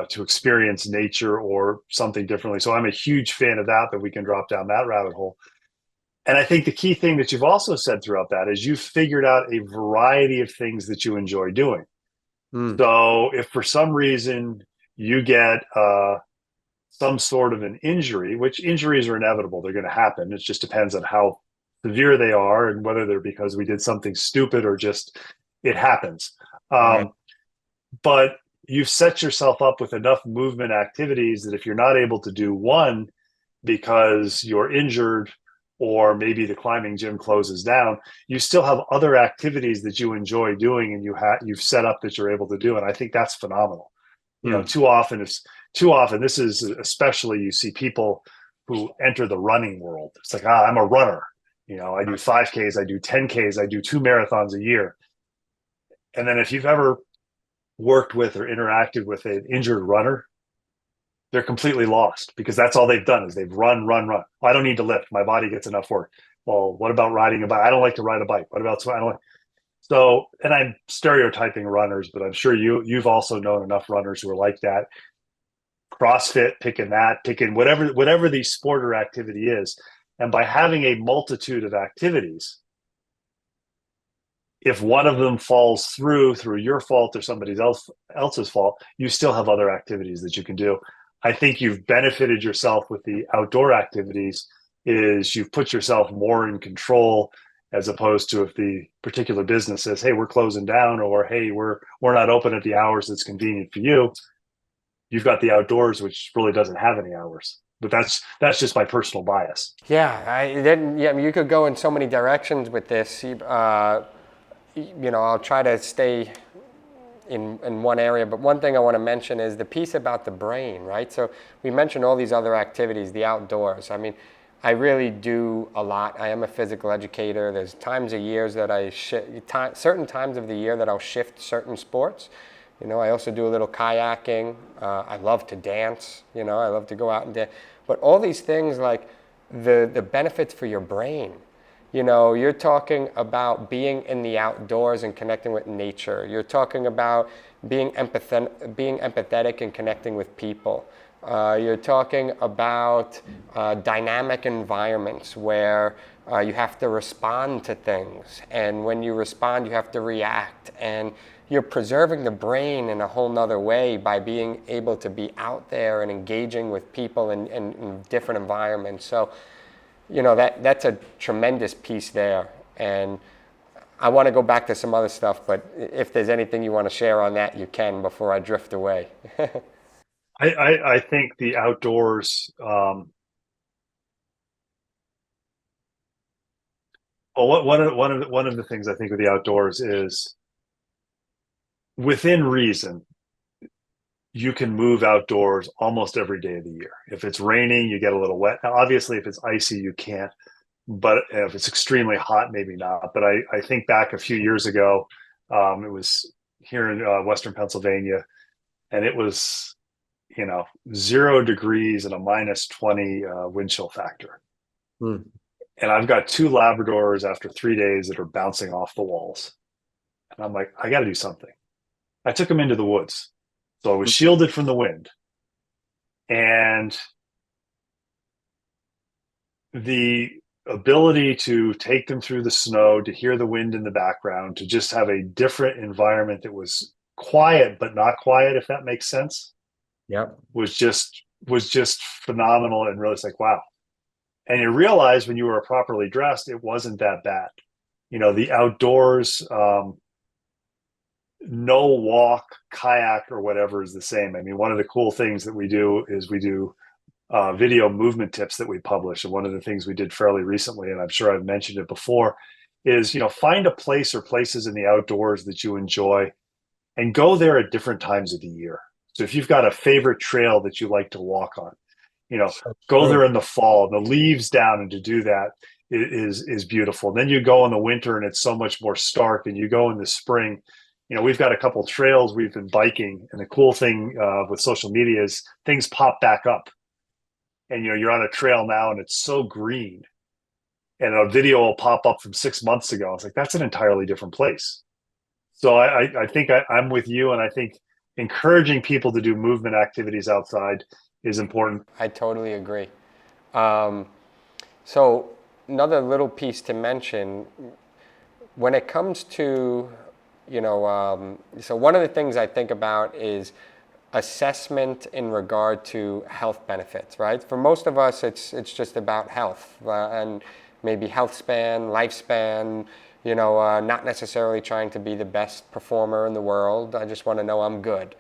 A: to experience nature or something differently. So I'm a huge fan of that. That we can drop down that rabbit hole. And I think the key thing that you've also said throughout that is you've figured out a variety of things that you enjoy doing.
B: Mm,
A: So if for some reason you get some sort of an injury, which injuries are inevitable, they're going to happen. It just depends on how severe they are and whether they're because we did something stupid or just it happens.
B: right.
A: Um, but you've set yourself up with enough movement activities that if you're not able to do one because you're injured or maybe the climbing gym closes down, you still have other activities that you enjoy doing and you've set up that you're able to do. And I think that's phenomenal. You know,
B: Mm,
A: too often this is especially you see people who enter the running world. It's like, I'm a runner. You know, I do 5Ks, I do 10Ks, I do 2 marathons a year. And then if you've ever worked with or interacted with an injured runner, they're completely lost because that's all they've done is they've run, run, run. I don't need to lift. My body gets enough work. Well, what about riding a bike? I don't like to ride a bike. What about I don't like. So, and I'm stereotyping runners, but I'm sure you've also known enough runners who are like that. CrossFit, picking whatever the sport or activity is, and by having a multitude of activities, if one of them falls through your fault or else's fault, you still have other activities that you can do. I think you've benefited yourself with the outdoor activities is you've put yourself more in control as opposed to if the particular business says, hey, we're closing down or hey, we're not open at the hours that's convenient for you. You've got the outdoors, which really doesn't have any hours. But that's just my personal bias.
B: Yeah, yeah, I mean, you could go in so many directions with this. I'll try to stay in one area, but one thing I want to mention is the piece about the brain, right? So we mentioned all these other activities, the outdoors. I mean, I really do a lot. I am a physical educator. There's times of years that certain times of the year that I'll shift certain sports. You know, I also do a little kayaking. I love to dance. You know, I love to go out and dance. But all these things, like the benefits for your brain. You know, you're talking about being in the outdoors and connecting with nature. You're talking about being empathetic and connecting with people. You're talking about dynamic environments where you have to respond to things. And when you respond, you have to react. And you're preserving the brain in a whole nother way by being able to be out there and engaging with people in different environments. So, you know, that's a tremendous piece there. And I want to go back to some other stuff, but if there's anything you want to share on that, you can before I drift away.
A: I think the outdoors. Well, one of the things I think with the outdoors is within reason, you can move outdoors almost every day of the year. If it's raining, you get a little wet. Now, obviously, if it's icy, you can't. But if it's extremely hot, maybe not. But I think back a few years ago, it was here in Western Pennsylvania, and it was 0 degrees and a minus 20 wind chill factor.
B: Hmm.
A: And I've got 2 Labradors after 3 days that are bouncing off the walls. And I'm like, I got to do something. I took them into the woods. So I was shielded from the wind. And the ability to take them through the snow, to hear the wind in the background, to just have a different environment that was quiet but not quiet, if that makes sense,
B: Yep.
A: was just phenomenal. And really, it's like, wow. And you realize when you were properly dressed, it wasn't that bad. The outdoors, no walk, kayak, or whatever is the same. I mean, one of the cool things that we do is we do video movement tips that we publish. And one of the things we did fairly recently, and I'm sure I've mentioned it before, is find a place or places in the outdoors that you enjoy and go there at different times of the year. So if you've got a favorite trail that you like to walk on, go there in the fall, the leaves down, and to do that is beautiful. Then you go in the winter and it's so much more stark, and you go in the spring. We've got a couple trails we've been biking, and the cool thing with social media is things pop back up, and you're on a trail now and it's so green, and a video will pop up from 6 months ago. It's like, that's an entirely different place. So I think I'm with you, and I think encouraging people to do movement activities outside is important.
B: I totally agree. Um, so another little piece to mention, when it comes to, so one of the things I think about is assessment in regard to health benefits, right? For most of us, it's just about health and maybe health span, lifespan, not necessarily trying to be the best performer in the world. I just want to know I'm good,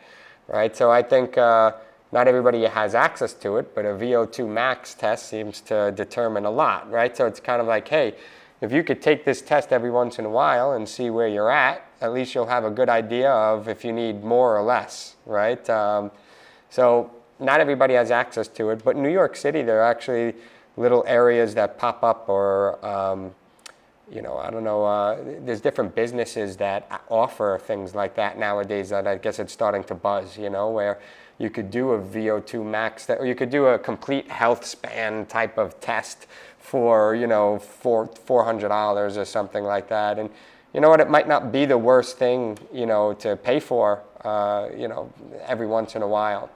B: right? So I think not everybody has access to it, but a VO2 max test seems to determine a lot, right? So it's kind of like, hey, if you could take this test every once in a while and see where you're at least you'll have a good idea of if you need more or less, right? So not everybody has access to it, but in New York City, there are actually little areas that pop up, or I don't know, there's different businesses that offer things like that nowadays that I guess it's starting to buzz, where you could do a VO2 max, or you could do a complete health span type of test for, $400 or something like that. And you know what, it might not be the worst thing, to pay for, every once in a while.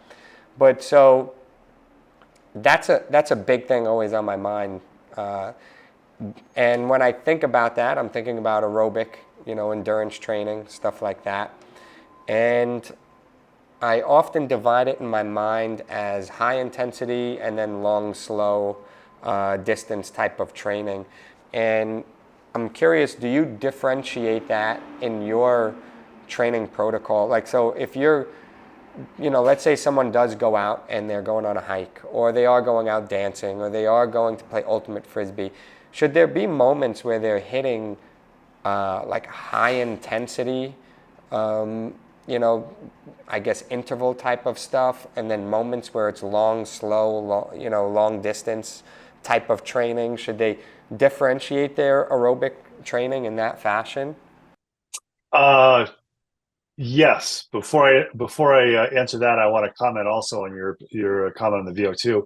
B: But so that's a big thing always on my mind. And when I think about that, I'm thinking about aerobic, endurance training, stuff like that. And I often divide it in my mind as high intensity and then long, slow distance type of training. And I'm curious, do you differentiate that in your training protocol? Like, so if you're, let's say someone does go out and they're going on a hike, or they are going out dancing, or they are going to play ultimate frisbee, should there be moments where they're hitting like high intensity, I guess interval type of stuff, and then moments where it's long, slow, long distance type of training? Should they differentiate their aerobic training in that fashion?
A: Yes. Before I answer that, I want to comment also on your comment on the VO2.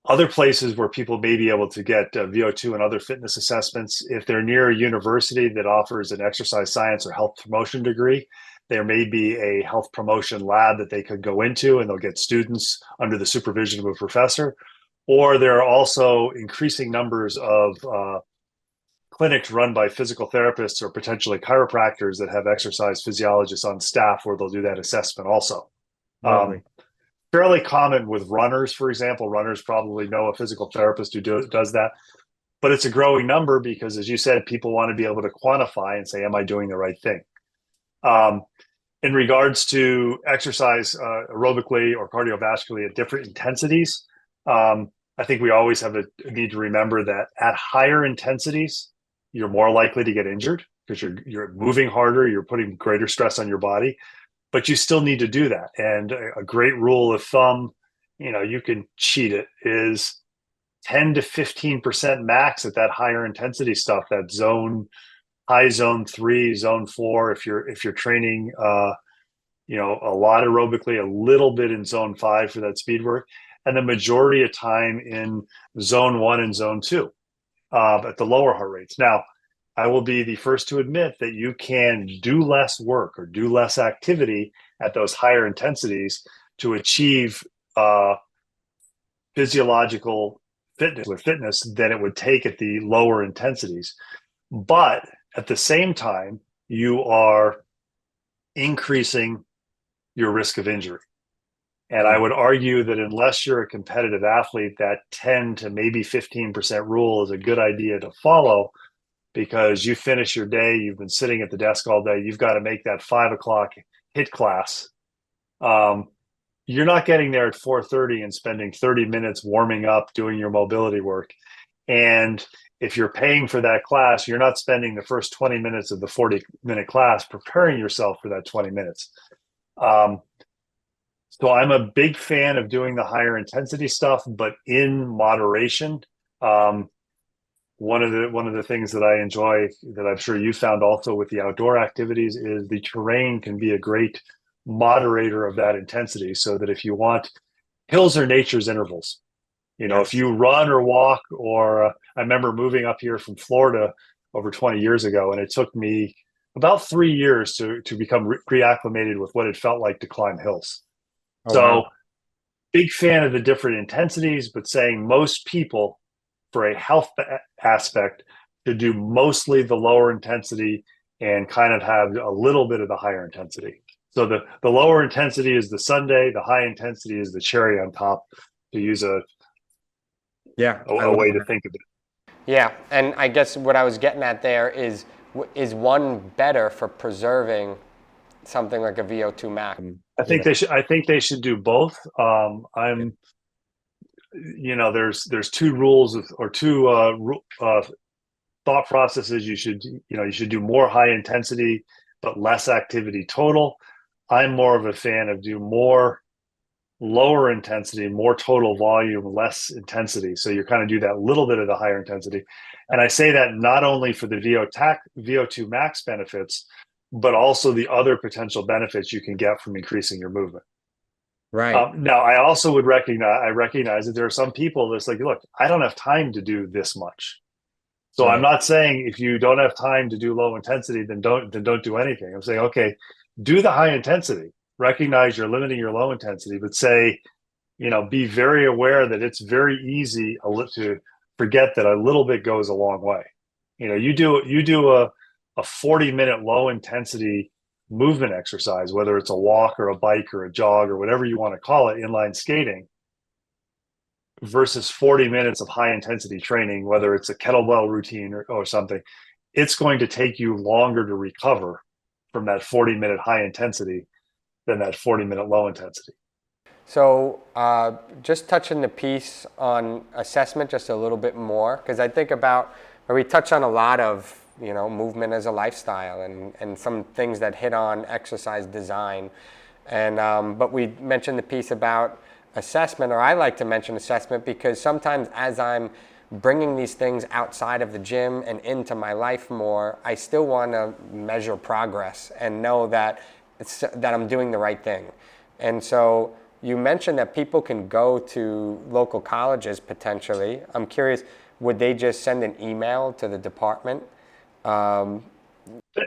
A: Other places where people may be able to get VO2 and other fitness assessments, if they're near a university that offers an exercise science or health promotion degree, there may be a health promotion lab that they could go into, and they'll get students under the supervision of a professor. Or there are also increasing numbers of clinics run by physical therapists or potentially chiropractors that have exercise physiologists on staff where they'll do that assessment also. Fairly common with runners, for example. Runners probably know a physical therapist who does that. But it's a growing number because, as you said, people want to be able to quantify and say, am I doing the right thing? In regards to exercise aerobically or cardiovascularly at different intensities, I think we always have a need to remember that at higher intensities, you're more likely to get injured because you're moving harder, you're putting greater stress on your body, but you still need to do that. And a great rule of thumb, you can cheat it, is 10 to 15% max at that higher intensity stuff, that high zone 3, zone 4. If you're training a lot aerobically, a little bit in zone 5 for that speed work, and the majority of time in zone 1 and zone 2 at the lower heart rates. Now, I will be the first to admit that you can do less work or do less activity at those higher intensities to achieve physiological fitness than it would take at the lower intensities. But at the same time, you are increasing your risk of injury. And I would argue that unless you're a competitive athlete, that 10 to maybe 15% rule is a good idea to follow, because you finish your day, you've been sitting at the desk all day, you've got to make that 5 o'clock HIIT class. You're not getting there at 4:30 and spending 30 minutes warming up, doing your mobility work. And if you're paying for that class, you're not spending the first 20 minutes of the 40-minute class preparing yourself for that 20 minutes. So I'm a big fan of doing the higher intensity stuff, but in moderation. One of the things that I enjoy, that I'm sure you found also with the outdoor activities, is the terrain can be a great moderator of that intensity. So that if you want, hills are nature's intervals. If you run or walk, or I remember moving up here from Florida over 20 years ago, and it took me about 3 years to become reacclimated with what it felt like to climb hills.
B: Oh,
A: So
B: wow.
A: big fan of the different intensities, but saying most people, for a health aspect, to do mostly the lower intensity and kind of have a little bit of the higher intensity. So the lower intensity is the sundae, the high intensity is the cherry on top, to use a way to think of it.
C: Yeah, and I guess what I was getting at there is one better for preserving something like a VO2 max?
A: I think they should do both. There's two rules or two thought processes. You should do more high intensity but less activity total. I'm more of a fan of do more lower intensity, more total volume, less intensity. So you kind of do that little bit of the higher intensity. And I say that not only for the VO2 max benefits, but also the other potential benefits you can get from increasing your movement.
B: Right.
A: Now, I also would recognize that there are some people that's like, look, I don't have time to do this much. So
B: Right.
A: I'm not saying if you don't have time to do low intensity, then don't do anything. I'm saying, okay, do the high intensity. Recognize you're limiting your low intensity, but say, be very aware that it's very easy to forget that a little bit goes a long way. You do a 40-minute low intensity movement exercise, whether it's a walk or a bike or a jog or whatever you want to call it, inline skating, versus 40 minutes of high intensity training, whether it's a kettlebell routine or something, it's going to take you longer to recover from that 40-minute high intensity than that 40-minute low intensity.
C: So just touching the piece on assessment just a little bit more, because I think about, or we touch on a lot of, movement as a lifestyle and some things that hit on exercise design. And but we mentioned the piece about assessment, or I like to mention assessment, because sometimes as I'm bringing these things outside of the gym and into my life more, I still want to measure progress and know that I'm doing the right thing. And so you mentioned that people can go to local colleges potentially. I'm curious, would they just send an email to the department?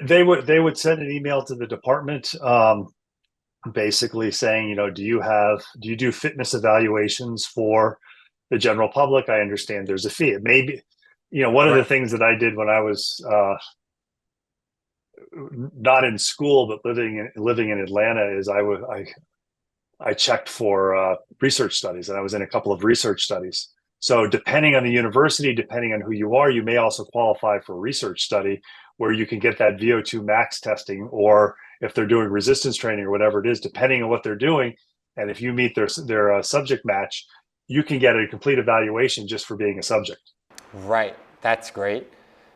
A: They would send an email to the department, basically saying, do you do fitness evaluations for the general public? I understand there's a fee. It may be, one of the things that I did when I was not in school but living in Atlanta is I checked for research studies, and I was in a couple of research studies. So depending on the university, depending on who you are, you may also qualify for a research study where you can get that VO2 max testing, or if they're doing resistance training or whatever it is, depending on what they're doing. And if you meet their subject match, you can get a complete evaluation just for being a subject.
C: Right. That's great.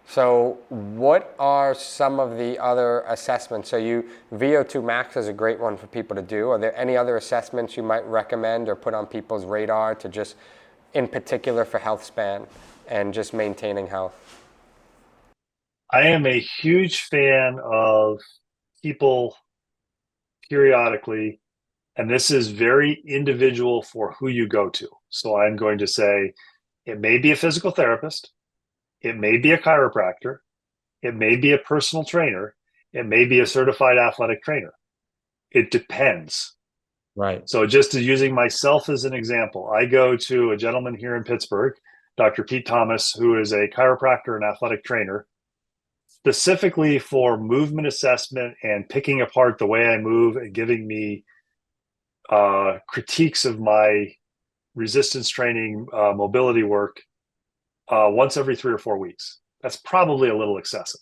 C: So what are some of the other assessments? So VO2 max is a great one for people to do. Are there any other assessments you might recommend or put on people's radar to just, in particular for health span and just maintaining health?
A: I am a huge fan of people periodically, and this is very individual for who you go to. So I'm going to say it may be a physical therapist, it may be a chiropractor, it may be a personal trainer, it may be a certified athletic trainer. It depends.
B: Right.
A: So just using myself as an example, I go to a gentleman here in Pittsburgh, Dr. Pete Thomas, who is a chiropractor and athletic trainer, specifically for movement assessment and picking apart the way I move and giving me critiques of my resistance training, mobility work once every 3 or 4 weeks. That's probably a little excessive.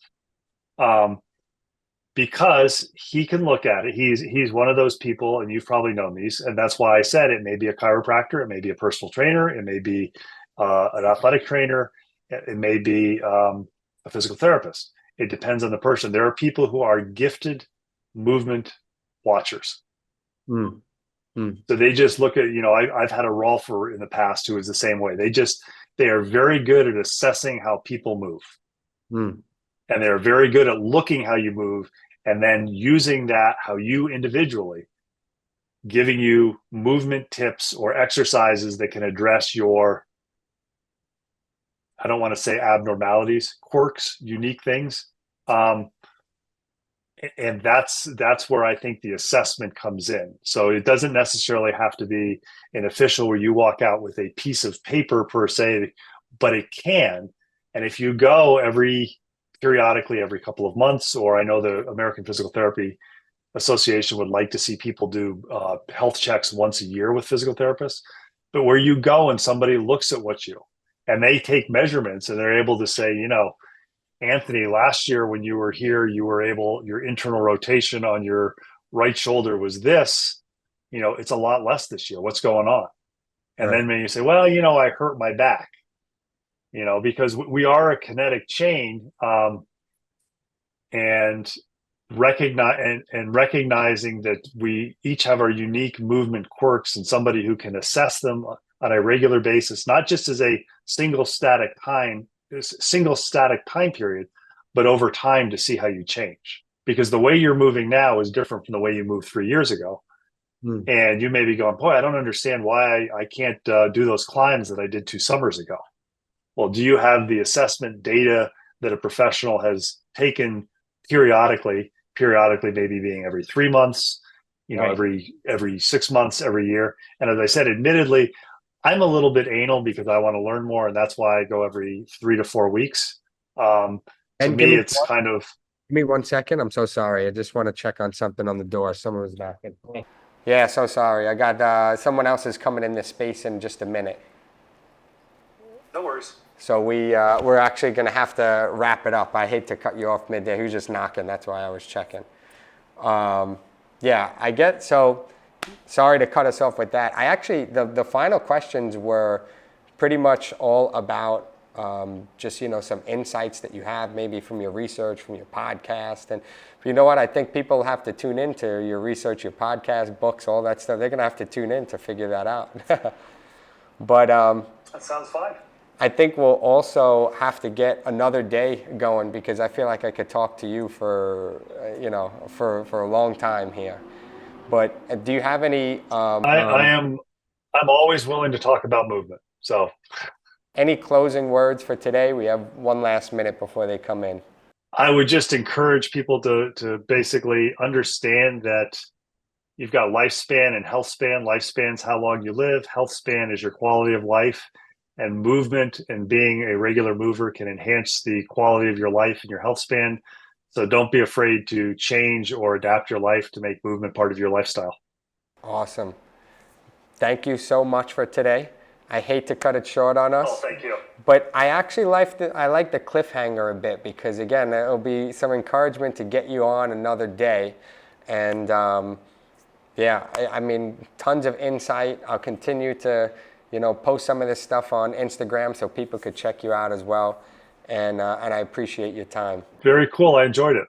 A: Because he can look at it. He's one of those people, and you've probably known these, and that's why I said it may be a chiropractor, it may be a personal trainer, it may be an athletic trainer, it may be a physical therapist. It depends on the person. There are people who are gifted movement watchers. So they just look at, I've had a rolfer in the past who is the same way. They are very good at assessing how people move. And they're very good at looking how you move and then using that, how you individually, giving you movement tips or exercises that can address your, I don't want to say abnormalities, quirks, unique things. And that's where I think the assessment comes in. So it doesn't necessarily have to be an official where you walk out with a piece of paper per se, but it can. And if you go periodically every couple of months, or I know the American Physical Therapy Association would like to see people do health checks once a year with physical therapists, but where you go and somebody looks at and they take measurements and they're able to say, Anthony, last year when you were here, your internal rotation on your right shoulder was this, it's a lot less this year. What's going on? And then when you say, well, I hurt my back, because we are a kinetic chain, and recognizing that we each have our unique movement quirks, and somebody who can assess them on a regular basis, not just as a single static time period, but over time to see how you change. Because the way you're moving now is different from the way you moved 3 years ago. And you may be going, boy, I don't understand why I can't do those climbs that I did 2 summers ago. Well, do you have the assessment data that a professional has taken periodically maybe being every 3 months, every 6 months, every year? And as I said, admittedly, I'm a little bit anal because I want to learn more, and that's why I go every 3 to 4 weeks. To me, it's kind of...
C: Give me 1 second. I'm so sorry. I just want to check on something on the door. Someone was knocking. Yeah, so sorry. I got someone else is coming in this space in just a minute.
A: No worries.
C: So we're actually going to have to wrap it up. I hate to cut you off mid-day. He was just knocking. That's why I was checking. I get so... Sorry to cut us off with that. I actually, the final questions were pretty much all about just, some insights that you have maybe from your research, from your podcast. And you know what? I think people have to tune into your research, your podcast, books, all that stuff. They're going to have to tune in to figure that out. But
A: that sounds fine.
C: I think we'll also have to get another day going, because I feel like I could talk to you for a long time here. But do you have any?
A: I'm always willing to talk about movement. So,
C: any closing words for today? We have 1 last minute before they come in.
A: I would just encourage people to basically understand that you've got lifespan and health span. Lifespan's how long you live. Health span is your quality of life, and movement and being a regular mover can enhance the quality of your life and your health span. So don't be afraid to change or adapt your life to make movement part of your lifestyle.
C: Awesome. Thank you so much for today. I hate to cut it short on us.
A: Oh, thank you.
C: But I actually like the cliffhanger a bit, because again, it'll be some encouragement to get you on another day. And I mean, tons of insight. I'll continue to, post some of this stuff on Instagram so people could check you out as well. And I appreciate your time.
A: Very cool. I enjoyed it.